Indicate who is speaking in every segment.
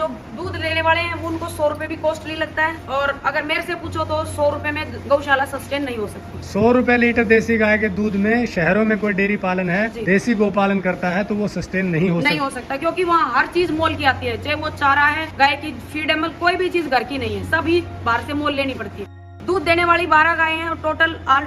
Speaker 1: जो दूध लेने वाले हैं वो उनको 100 रुपए भी कॉस्टली लगता है, और अगर मेरे से पूछो तो 100 रुपए में गौशाला सस्टेन नहीं हो सकती।
Speaker 2: 100 रुपए लीटर देसी गाय के दूध में शहरों में कोई डेयरी पालन है, देसी गोपालन करता है तो वो सस्टेन नहीं हो
Speaker 1: सकता, क्योंकि वहाँ हर चीज मोल की आती है, चाहे वो चारा है, गाय की फीड है, कोई भी चीज घर की नहीं है, सभी बाहर से मोल लेनी पड़ती है। दूध देने वाली 12 गाय हैं और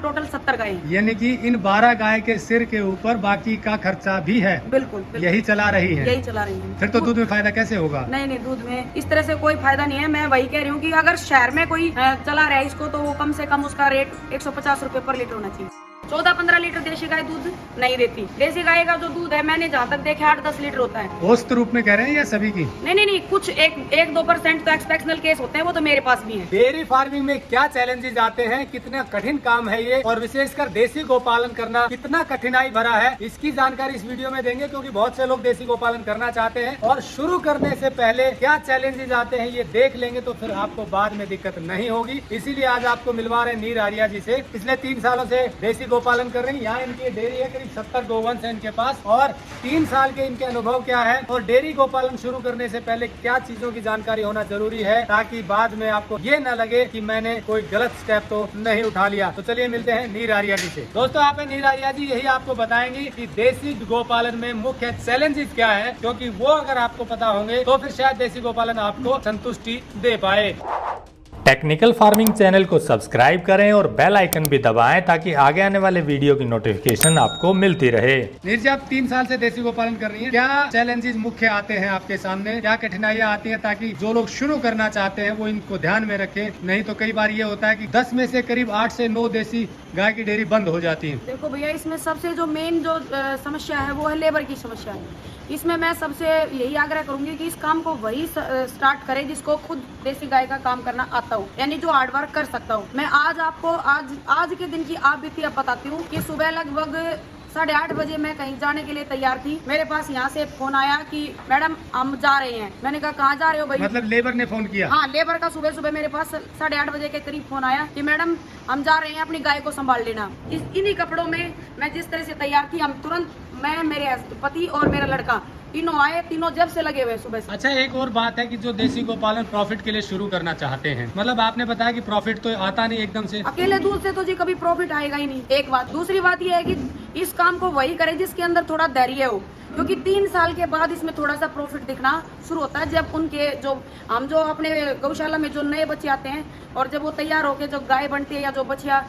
Speaker 1: टोटल 70 गाय हैं।
Speaker 2: यानी कि इन 12 गाय के सिर के ऊपर बाकी का खर्चा भी है।
Speaker 1: बिल्कुल।
Speaker 2: यही चला रही है।
Speaker 1: यही चला रही है।
Speaker 2: फिर तो दूध में फायदा कैसे होगा?
Speaker 1: नहीं, दूध में इस तरह से कोई फायदा नहीं है। मैं वही कह रही हूँ कि अगर शहर में कोई चला रहा है इसको, तो वो कम से कम उसका रेट 150 रुपए पर लीटर होना चाहिए। 14-15 लीटर देसी गाय दूध नहीं देती। देसी गाय का जो दूध है मैंने जहाँ तक देखे 8-10 लीटर होता है।
Speaker 2: औसत रूप में कह रहे हैं या सभी की?
Speaker 1: नहीं, कुछ 1-2% तो एक्सेप्शनल केस होते हैं, वो तो मेरे पास भी है।
Speaker 2: डेयरी फार्मिंग में क्या चैलेंजेस आते हैं, कितना कठिन काम है ये, और विशेषकर देसी गोपालन करना कितना कठिनाई भरा है, इसकी जानकारी इस वीडियो में देंगे, क्योंकि बहुत से लोग देसी गोपालन करना चाहते हैं और शुरू करने से पहले क्या चैलेंजेस आते हैं ये देख लेंगे तो फिर आपको बाद में दिक्कत नहीं होगी। इसीलिए आज आपको मिलवा रहे नीर आर्या जी से। पिछले 3 सालों से देसी गोपालन कर रही है। यहाँ इनकी डेयरी है, करीब 70 गोवंश है इनके पास, और 3 साल के इनके अनुभव क्या है और डेयरी गोपालन शुरू करने से पहले क्या चीजों की जानकारी होना जरूरी है, ताकि बाद में आपको ये न लगे कि मैंने कोई गलत स्टेप तो नहीं उठा लिया। तो चलिए मिलते हैं नीर आर्या जी से। दोस्तों आप नीर आर्या जी यही आपको बताएंगी कि देसी गोपालन में मुख्य चैलेंजेस क्या है, क्योंकि वो अगर आपको पता होंगे तो फिर शायद देसी गोपालन आपको संतुष्टि दे पाए।
Speaker 3: टेक्निकल फार्मिंग चैनल को सब्सक्राइब करें और बेल आइकन भी दबाएं ताकि आगे आने वाले वीडियो की नोटिफिकेशन आपको मिलती रहे।
Speaker 2: नीर जी आप 3 साल से देसी गोपालन कर रही हैं, क्या चैलेंजेस मुख्य आते हैं आपके सामने, क्या कठिनाइयां आती हैं, ताकि जो लोग शुरू करना चाहते हैं वो इनको ध्यान में रखें? नहीं तो कई बार ये होता है कि 10 में से करीब 8 से 9 देसी गाय की डेयरी बंद हो जाती है।
Speaker 1: देखो भैया, इसमें सबसे जो मेन जो समस्या है वो है लेबर की समस्या है। इसमें मैं सबसे यही आग्रह करूंगी कि इस काम को वही स्टार्ट करे जिसको खुद देसी गाय का काम करना आता हो, यानी जो हार्ड वर्क कर सकता हो। मैं आज आपको आज के दिन की आप बीती अब बताती हूँ कि सुबह लगभग 8:30 बजे मैं कहीं जाने के लिए तैयार थी। मेरे पास यहाँ से फोन आया कि मैडम हम जा रहे हैं। मैंने कहा कहाँ जा रहे हो भाई?
Speaker 2: मतलब लेबर ने फोन किया?
Speaker 1: हाँ, लेबर का सुबह मेरे पास 8:30 बजे के करीब फोन आया कि मैडम हम जा रहे हैं, अपनी गाय को संभाल लेना। इन्हीं कपड़ों में मैं जिस तरह से तैयार थी, हम तुरंत, मैं, मेरे पति और मेरा लड़का तीनों आए, तीनों जब से लगे हुए सुबह से।
Speaker 2: अच्छा, एक और बात है कि जो देसी गोपालन प्रॉफिट के लिए शुरू करना चाहते हैं, मतलब आपने बताया कि प्रॉफिट तो आता नहीं एकदम से,
Speaker 1: अकेले दूध से तो जी कभी प्रॉफिट आएगा ही नहीं। एक बात। दूसरी बात यह है कि इस काम को वही करे जिसके अंदर थोड़ा धैर्य हो, क्योंकि 3 साल के बाद इसमें थोड़ा सा प्रॉफिट दिखना शुरू होता है। जब उनके जो अपने गौशाला में जो नए बच्चे आते हैं और जब वो तैयार होके जो गाय बनती है या जो बच्चिया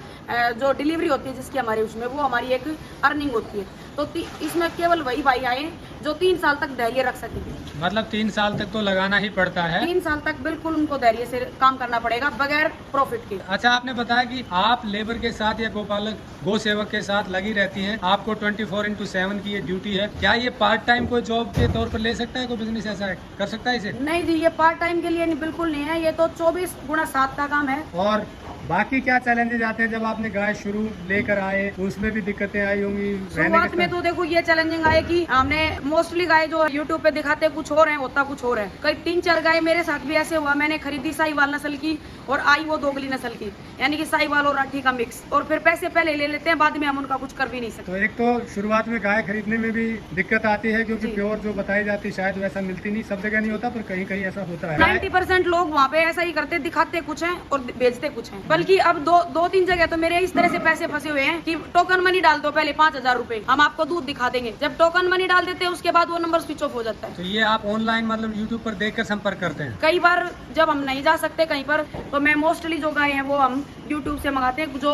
Speaker 1: जो डिलीवरी होती है जिसकी हमारी, उसमें वो हमारी एक अर्निंग होती है। तो इसमें केवल वही भाई आए जो 3 साल तक धैर्य रख सकेंगे।
Speaker 2: मतलब 3 साल तक तो लगाना ही पड़ता है।
Speaker 1: 3 साल तक बिल्कुल उनको धैर्य से काम करना पड़ेगा बगैर प्रॉफिट के।
Speaker 2: अच्छा, आपने बताया कि आप लेबर के साथ या गोपालक गो सेवक के साथ लगी रहती हैं, आपको 24/7 की ये ड्यूटी है। क्या ये पार्ट टाइम कोई जॉब के तौर पर ले सकता है कोई बिजनेस, ऐसा कर सकता है इसे?
Speaker 1: नहीं जी, ये पार्ट टाइम के लिए बिल्कुल नहीं है, ये तो 24x7 का काम है।
Speaker 2: और बाकी क्या चैलेंजेस आते हैं जब आपने गाय शुरू लेकर आए, उसमें भी दिक्कतें आई होंगी?
Speaker 1: शुरुआत में तो देखो ये चैलेंजिंग आए कि हमने मोस्टली गाय जो यूट्यूब पे दिखाते कुछ और है, होता कुछ और है। कई 3-4 गाय मेरे साथ भी ऐसे हुआ, मैंने खरीदी साहिवाल नस्ल की और आई वो दोगली नस्ल की, यानी कि साहिवाल और राठी का मिक्स, और फिर पैसे पहले ले लेते हैं, बाद में हम उनका कुछ कर भी नहीं सकते।
Speaker 2: तो एक तो शुरुआत में गाय खरीदने में भी दिक्कत आती है, क्योंकि प्योर जो बताई जाती है शायद वैसा मिलती नहीं, सब जगह नहीं होता, पर कहीं कहीं ऐसा होता है।
Speaker 1: 90% लोग वहाँ पे ऐसा ही करते, दिखाते कुछ है और बेचते कुछ है। बल्कि अब 2-3 जगह तो मेरे इस तरह से पैसे फंसे हुए हैं कि टोकन मनी डाल दो पहले 5000 रुपए, हम आपको दूध दिखा देंगे। जब टोकन मनी डाल देते हैं उसके बाद वो नंबर स्विच ऑफ हो जाता है।
Speaker 2: तो ये आप ऑनलाइन मतलब यूट्यूब पर देखकर संपर्क करते हैं?
Speaker 1: कई बार जब हम नहीं जा सकते कहीं पर, तो मैं मोस्टली जो गाय हैं वो हम यूट्यूब से मंगाते हैं। जो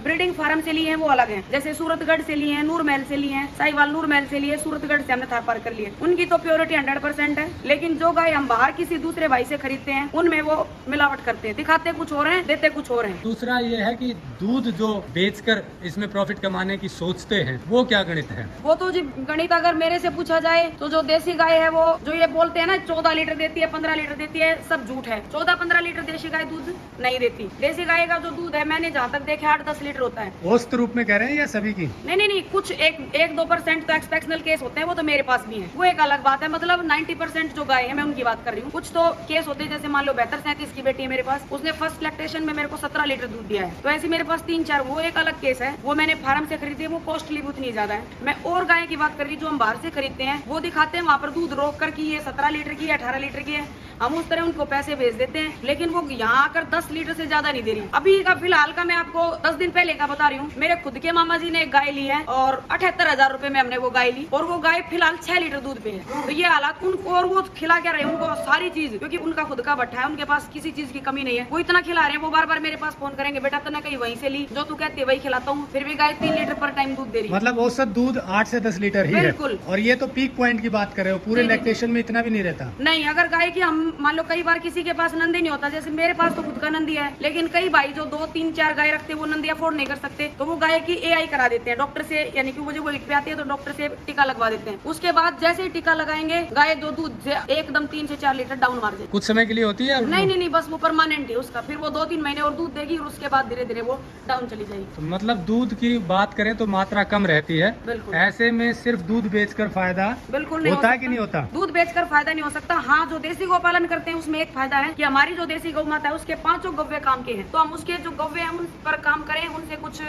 Speaker 1: ब्रीडिंग फार्म से लिए हैं वो अलग हैं, जैसे सूरतगढ़ से लिए हैं, नूर महल से लिए हैं, साहिवाल नूर महल से लिए, सूरतगढ़ से हमने थार पार कर लिए। उनकी तो प्योरिटी 100% है, लेकिन जो गाय हम बाहर किसी दूसरे भाई से खरीदते हैं उनमें वो मिलावट करते हैं, दिखाते कुछ और हैं, देते कुछ और हैं।
Speaker 2: दूसरा ये है कि दूध जो बेचकर इसमें प्रॉफिट कमाने की सोचते हैं, वो क्या गणित है?
Speaker 1: वो तो जी गणित अगर मेरे से पूछा जाए तो जो देसी गाय है वो जो ये बोलते हैं ना 14 लीटर देती है, 15 लीटर देती है, सब झूठ है। 14-15 लीटर देसी गाय दूध नहीं देती। देसी गाय का जो दूध है मैंने जहाँ तक देखे 8-10 लीटर होता है।
Speaker 2: औसत रूप में कह रहे हैं या सभी की?
Speaker 1: नहीं, कुछ 1-2% तो एक्सेप्शनल केस होते हैं, वो तो मेरे पास भी है, वो एक अलग बात है। मतलब 90% जो गाय है मैं उनकी बात कर रही हूँ। कुछ तो केस होते हैं, जैसे मान लो 72-37 की बेटी है मेरे पास, उसने फर्स्ट लैक्टेशन में मेरे को 17 लीटर दूध दिया है। तो ऐसे मेरे पास 3-4, वो एक अलग केस है, वो मैंने फार्म से खरीदी है, वो कॉस्टली भी उतनी ज्यादा है। मैं और गाय की बात कर रही हूँ जो हम बाहर से खरीदते हैं, वो दिखाते हैं वहाँ पर दूध रोक कर की ये 17 लीटर की है, 18 लीटर की है। हम उस तरह उनको पैसे भेज देते हैं, लेकिन वो यहाँ आकर 10 लीटर से ज्यादा नहीं दे रही। अभी का फिलहाल का मैं आपको 10 दिन पहले का बता रही हूँ, मेरे खुद के मामा जी ने एक गाय ली है और 78,000 रुपए में हमने वो गाय ली, और वो गाय फिलहाल 6 लीटर दूध पे है। तो ये हालात उनको, और वो खिला क्या रहे हैं उनको सारी चीज, क्योंकि उनका खुद का भट्ठा है, उनके पास किसी चीज की कमी नहीं है, वो इतना खिला रहे हैं। वो बार बार मेरे पास फोन करेंगे, बेटा तूने कहीं वहीं से ली, जो तू कहती है वही खिलाता हूँ। फिर भी गाय 3 लीटर पर टाइम दूध दे रही है।
Speaker 2: मतलब औसत दूध 8 से 10 लीटर ही है।
Speaker 1: बिल्कुल।
Speaker 2: और ये तो पीक पॉइंट की बात कर रहे हो, पूरे लैक्टेशन में इतना भी नहीं रहता।
Speaker 1: नहीं, अगर गाय की हम मान लो कई बार किसी के पास नंदी नहीं होता, जैसे मेरे पास तो खुद का नंदी है, लेकिन कई भाई जो 2, 3, 4 गाय रखते हैं वो नंदी अफोर्ड नहीं कर सकते, तो वो गाय की AI करा देते हैं डॉक्टर से, यानी कि वो जब वेट पे आती है तो डॉक्टर से टीका लगवा देते हैं। उसके बाद जैसे ही टीका लगाएंगे गाय जो दूध से एकदम 3 से 4 लीटर डाउन मार देती है।
Speaker 2: कुछ समय के लिए होती है?
Speaker 1: नहीं, बस वो परमानेंट है उसका, फिर वो 2-3 महीने और दूध देगी और उसके बाद धीरे धीरे वो डाउन चली जाएगी।
Speaker 2: तो मतलब दूध की बात करें तो मात्रा कम रहती है।
Speaker 1: बिल्कुल।
Speaker 2: ऐसे में सिर्फ दूध बेचकर फायदा
Speaker 1: बिल्कुल नहीं
Speaker 2: होता है कि नहीं होता?
Speaker 1: दूध बेचकर फायदा नहीं हो सकता। हाँ, जो देसी गौपालन करते हैं उसमें एक फायदा है कि हमारी जो देसी गौ माता है उसके 5 गव्वे काम के हैं, तो हम उसके जो गव्वे हैं उन पर काम करें, उनसे कुछ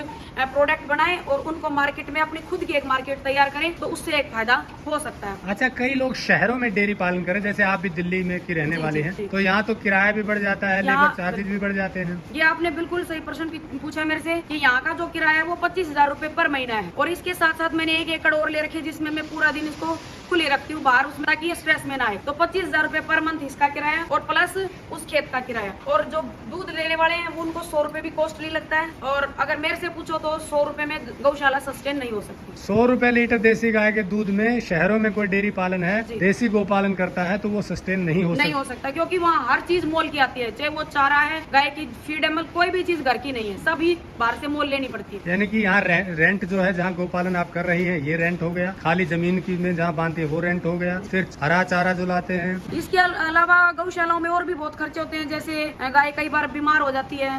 Speaker 1: प्रोडक्ट बनाएं और उनको मार्केट में अपनी खुद की एक मार्केट तैयार करें, तो उससे एक फायदा हो सकता है।
Speaker 2: अच्छा, कई लोग शहरों में डेयरी पालन करें, जैसे आप भी दिल्ली में की रहने वाली हैं, तो यहाँ तो किराया भी बढ़ जाता है, लेबर चार्जेज भी बढ़ जाते हैं।
Speaker 1: ये आपने बिल्कुल सही प्रश्न पूछा मेरे से कि यहाँ का जो किराया है वो 25,000 रुपए पर महीना है, और इसके साथ साथ मैंने 1 एकड़ और ले रखी है जिसमें मैं पूरा दिन इसको खुले रखती हूँ बाहर, उसमें ताकि ये स्ट्रेस में ना आए। तो 25,000 रुपए पर मंथ इसका किराया, और प्लस उस खेत का किराया। और जो दूध लेने वाले हैं वो उनको 100 रुपए भी कॉस्टली लगता है, और अगर मेरे से पूछो तो 100 रुपए में गौशाला सस्टेन नहीं हो सकती।
Speaker 2: 100 रुपए लीटर देसी गाय के दूध में शहरों में कोई डेयरी पालन है, देसी गोपालन करता है, तो वो सस्टेन नहीं हो
Speaker 1: सकता, क्योंकि वहाँ हर चीज मोल की आती है, चाहे वो चारा है, गाय की फीड है, कोई भी चीज घर की नहीं है, सभी बाहर से मोल लेनी पड़ती है।
Speaker 2: यानी कि यहाँ रेंट जो है, जहाँ गोपालन आप कर रही है ये रेंट हो गया, खाली जमीन की में जहाँ बांधती है वो रेंट हो गया, फिर हरा चारा जो लाते हैं।
Speaker 1: इसके अलावा गौशालाओं में और भी बहुत खर्चे होते हैं, जैसे गाय कई बार बीमार हो जाती है,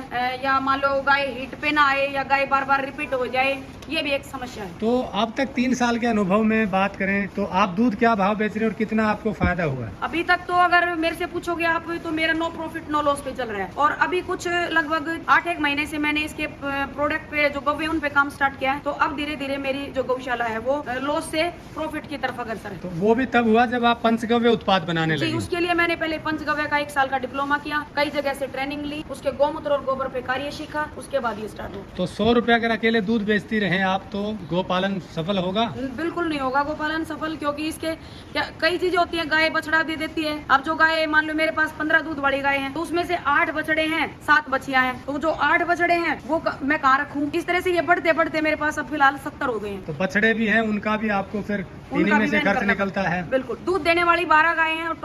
Speaker 1: या मान लो गाय हीट पे ना आए, या गाय बार बार रिपीट हो जाए, ये भी एक समस्या है।
Speaker 2: तो अब तक 3 साल के अनुभव में बात करें तो आप दूध क्या भाव बेच रहे हैं और कितना आपको फायदा हुआ है?
Speaker 1: अभी तक तो अगर मेरे से पूछोगे आप तो मेरा नो प्रॉफिट नो लॉस पे चल रहा है, और अभी कुछ लगभग 8-1 महीने से मैंने इसके प्रोडक्ट पे जो गव्वे उन पे काम स्टार्ट किया है, तो अब धीरे धीरे मेरी जो गौशाला है वो लॉस से प्रॉफिट की तरफ अग्रसर है।
Speaker 2: तो वो भी तब हुआ जब आप पंचगव्य उत्पाद बनाने लगे?
Speaker 1: उसके लिए मैंने पहले पंचगव्य का 1 साल का डिप्लोमा किया, कई जगह से ट्रेनिंग ली, उसके गौमूत्र और गोबर पे कार्य सीखा, उसके बाद ये स्टार्ट हुआ।
Speaker 2: तो 100 रुपया अगर अकेले दूध बेचती रहे आप तो गोपालन सफल होगा?
Speaker 1: बिल्कुल नहीं होगा गोपालन सफल, क्योंकि इसके कई चीजें होती है। गाय बछड़ा दे देती है, अब जो गाय मान लो मेरे पास 15 दूध वाली गाय है, तो उसमें से 8 बछड़े हैं, 7 बछियां हैं, तो जो 8 बछड़े हैं वो मैं कहाँ रखूँ? इस तरह से ये बढ़ते बढ़ते मेरे पास अब फिलहाल 70 हो गए हैं।
Speaker 2: तो बछड़े भी हैं, उनका भी आपको फिर इन्हीं में से खर्च निकलता है?
Speaker 1: बिल्कुल। दूध देने वाली 12 गाय हैं और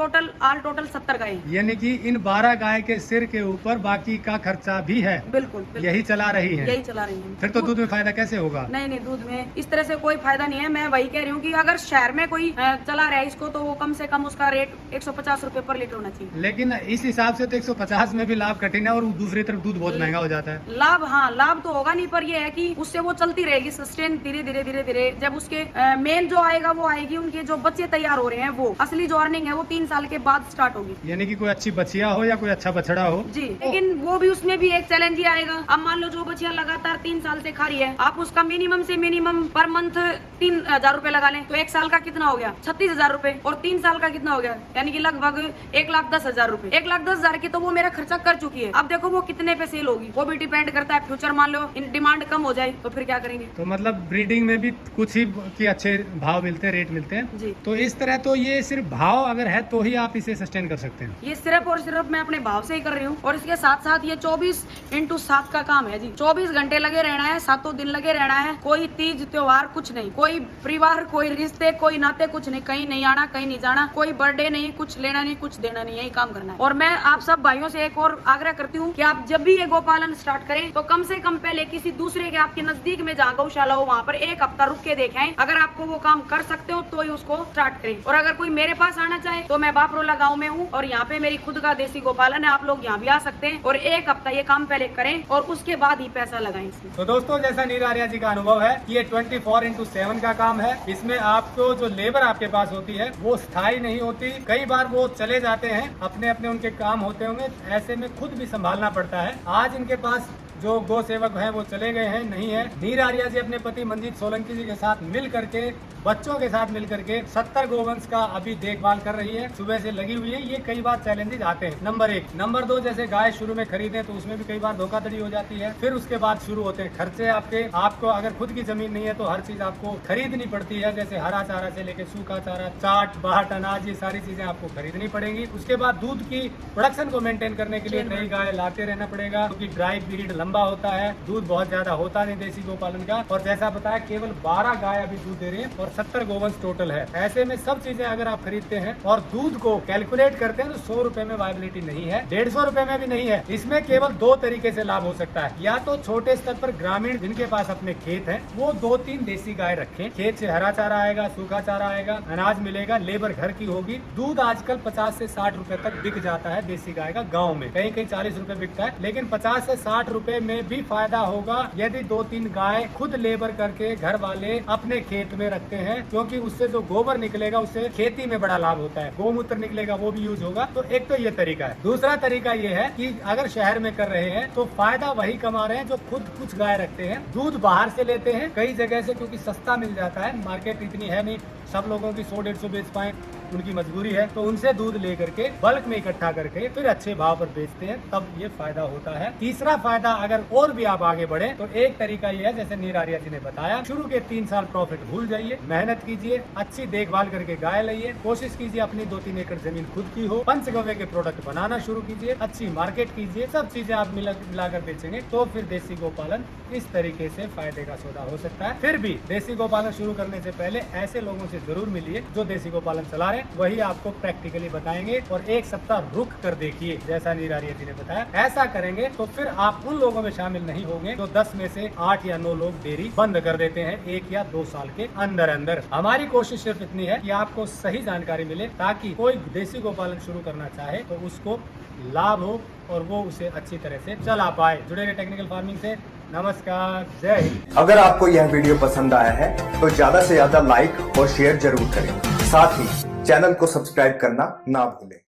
Speaker 1: टोटल 70 गाय हैं।
Speaker 2: यानी कि इन 12 गाय के सिर के ऊपर बाकी का खर्चा भी है?
Speaker 1: बिल्कुल।
Speaker 2: यही चला रही है?
Speaker 1: यही चला रही है।
Speaker 2: फिर तो दूध में फायदा कैसे होगा?
Speaker 1: नहीं, दूध में इस तरह से कोई फायदा नहीं है। मैं वही कह रही हूँ कि अगर शहर में कोई चला रहा है इसको, तो वो कम से कम उसका रेट 150 रुपए पर लीटर होना चाहिए।
Speaker 2: लेकिन इस हिसाब से तो 150 में भी लाभ कठिन है, और दूसरी तरफ दूध बहुत महंगा हो जाता है।
Speaker 1: लाभ, हाँ लाभ तो होगा नहीं, पर ये है कि उससे वो चलती रहेगी सस्टेन धीरे धीरे। जब उसके मेन जो आएगा वो आएगी, उनके जो बच्चे तैयार हो रहे हैं, वो असली जो अर्निंग है वो 3 साल के बाद स्टार्ट होगी।
Speaker 2: यानी कि कोई अच्छी बछिया हो या कोई अच्छा बछड़ा हो
Speaker 1: जी, लेकिन वो भी उसमें भी एक चैलेंज ही आएगा। अब मान लो जो बछिया लगातार 3 साल से खा रही है, आप उसका मिनिमम से मिनिमम पर मंथ 3,000 रुपए लगा लें, तो 1 साल का कितना हो गया? 36,000 रुपए, और 3 साल का कितना हो गया? यानी कि लगभग 1,10,000 रुपए। 1,10,000 की तो वो मेरा खर्चा कर चुकी है। अब देखो वो कितने पे सेल होगी, वो भी डिपेंड करता है। फ्यूचर मान लो इन डिमांड कम हो जाए तो फिर क्या करेंगे?
Speaker 2: तो मतलब ब्रीडिंग में भी कुछ ही की अच्छे भाव मिलते हैं, रेट मिलते हैं
Speaker 1: जी।
Speaker 2: तो इस तरह तो ये सिर्फ भाव अगर है तो ही आप इसे सस्टेन कर सकते हैं।
Speaker 1: ये सिर्फ और सिर्फ मैं अपने भाव से ही कर रही हूँ, और इसके साथ साथ ये 24x7 का काम है जी। 24 घंटे लगे रहना है, 7 दिन लगे रहना है। कोई तीज त्योहार कुछ नहीं, कोई परिवार, कोई रिश्ते, कोई नाते, कुछ नहीं, कहीं नहीं आना, कहीं नहीं जाना, कोई बर्थडे नहीं, कुछ लेना नहीं, कुछ देना नहीं, यही काम करना है। और मैं आप सब भाइयों से एक और आग्रह करती हूँ कि आप जब भी ये गोपालन स्टार्ट करें तो कम से कम पहले किसी दूसरे के आपके नजदीक में जहाँ गौशाला हो वहाँ पर 1 हफ्ता रुक के देखें। अगर आपको वो काम कर सकते हो तो ही उसको स्टार्ट करें। और अगर कोई मेरे पास आना चाहे तो मैं बापरोला गाँव में हूँ, और यहाँ पे मेरी खुद का देसी गोपालन है। आप लोग यहाँ भी आ सकते हैं, और 1 हफ्ता ये काम पहले करें और उसके बाद ही पैसा लगाएं इसमें।
Speaker 2: तो दोस्तों, जैसा नीर आर्या जी का अनुभव है, ये 24x7 का काम है। इसमें आपको जो लेबर आपके पास होती है वो स्थायी नहीं होती, कई बार वो चले जाते हैं, अपने अपने उनके काम होते होंगे, ऐसे में खुद भी संभालना पड़ता है। आज इनके पास जो गौ सेवक हैं वो चले गए हैं, नहीं है। नीर आर्या जी अपने पति मंजीत सोलंकी जी के साथ मिल करके बच्चों के साथ मिलकर के 70 गोवंश का अभी देखभाल कर रही है, सुबह से लगी हुई है। ये कई बार चैलेंजेस आते हैं, नंबर 1। नंबर 2, जैसे गाय शुरू में खरीदे तो उसमें भी कई बार धोखाधड़ी हो जाती है। फिर उसके बाद शुरू होते हैं खर्चे आपको अगर खुद की जमीन नहीं है तो हर चीज आपको खरीदनी पड़ती है, जैसे हरा चारा से लेके सूखा चारा, चाट बाट अनाज, ये सारी चीजें आपको खरीदनी पड़ेंगी। उसके बाद दूध की प्रोडक्शन को मेंटेन करने के लिए नई गाय लाते रहना पड़ेगा, क्योंकि ड्राई पीरियड लंबा होता है, दूध बहुत ज्यादा होता नहीं देसी गोपालन का। और जैसा बताया केवल 12 गाय अभी दूध दे रही है और 70 गोवंश टोटल है। ऐसे में सब चीजें अगर आप खरीदते हैं और दूध को कैलकुलेट करते हैं तो 100 रुपए में वायबिलिटी नहीं है, 150 रुपए में भी नहीं है। इसमें केवल 2 तरीके से लाभ हो सकता है, या तो छोटे स्तर पर ग्रामीण जिनके पास अपने खेत हैं वो 2-3 देसी गाय रखें, खेत से हरा चारा आएगा, सूखा चारा आएगा, अनाज मिलेगा, लेबर घर की होगी। दूध आजकल 50 से 60 रुपए तक बिक जाता है देसी गाय का गाँव में, कहीं कहीं 40 रुपए बिकता है, लेकिन 50 से 60 रुपए में भी फायदा होगा यदि 2-3 गाय खुद लेबर करके घर वाले अपने खेत में रखते हैं, क्योंकि उससे जो गोबर निकलेगा उससे खेती में बड़ा लाभ होता है, गोमूत्र निकलेगा वो भी यूज होगा। तो एक तो ये तरीका है। दूसरा तरीका ये है कि अगर शहर में कर रहे हैं तो फायदा वही कमा रहे हैं जो खुद कुछ गाय रखते हैं, दूध बाहर से लेते हैं कई जगह से, क्योंकि सस्ता मिल जाता है, मार्केट इतनी है नहीं सब लोगों की 100-150 बेच पाए, उनकी मजबूरी है, तो उनसे दूध लेकर के बल्क में इकट्ठा करके फिर अच्छे भाव पर बेचते हैं, तब ये फायदा होता है। तीसरा फायदा अगर और भी आप आगे बढ़े तो एक तरीका ये है, जैसे नीर आर्या जी ने बताया, शुरू के 3 साल प्रॉफिट भूल जाइए, मेहनत कीजिए, अच्छी देखभाल करके गाय लाइए, कोशिश कीजिए अपनी 2-3 एकड़ जमीन खुद की हो, पंचगव्य के प्रोडक्ट बनाना शुरू कीजिए, अच्छी मार्केट कीजिए, सब चीजें आप मिलाकर बेचेंगे तो फिर देसी गोपालन इस तरीके से फायदे का सौदा हो सकता है। फिर भी देसी गोपालन शुरू करने से पहले ऐसे लोगों से जरूर मिलिए जो देसी गोपालन चला रहे हैं, वही आपको प्रैक्टिकली बताएंगे और 1 सप्ताह रुक कर देखिए, जैसा नीर आर्या जी ने बताया। ऐसा करेंगे तो फिर आप उन लोगों में शामिल नहीं होंगे जो 10 में से 8 या 9 लोग डेयरी बंद कर देते हैं 1 या 2 साल के अंदर अंदर। हमारी कोशिश सिर्फ इतनी है कि आपको सही जानकारी मिले, ताकि कोई देसी गोपालन शुरू करना चाहे तो उसको लाभ हो और वो उसे अच्छी तरह से चला पाए। जुड़े रहे टेक्निकल फार्मिंग से। नमस्कार, जय हिंद।
Speaker 4: अगर आपको यह वीडियो पसंद आया है तो ज्यादा से ज्यादा लाइक और शेयर जरूर करें, साथ ही चैनल को सब्सक्राइब करना ना भूलें।